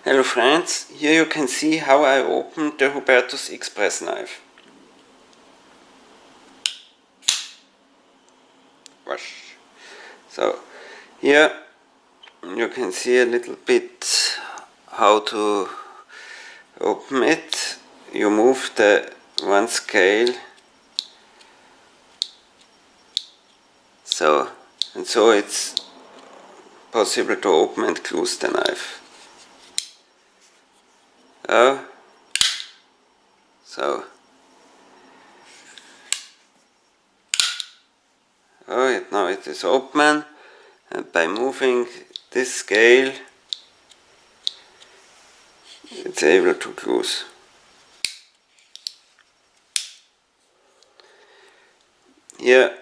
Hello friends, here you can see how I opened the Hubertus xpress knife. Wash. So here you can see a little bit how to open it. You move the one scale so it's possible to open and close the knife. Now it is open, and by moving this scale it's able to close. Here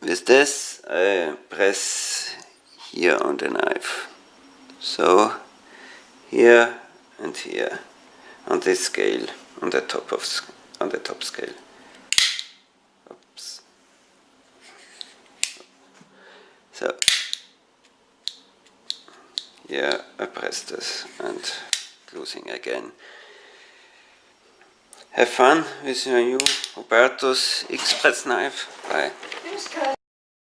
with this I press here on the knife, so here and here on this scale, on the top scale. Oops. So here I press this and closing again. Have fun with your new Hubertus xpress knife. Bye.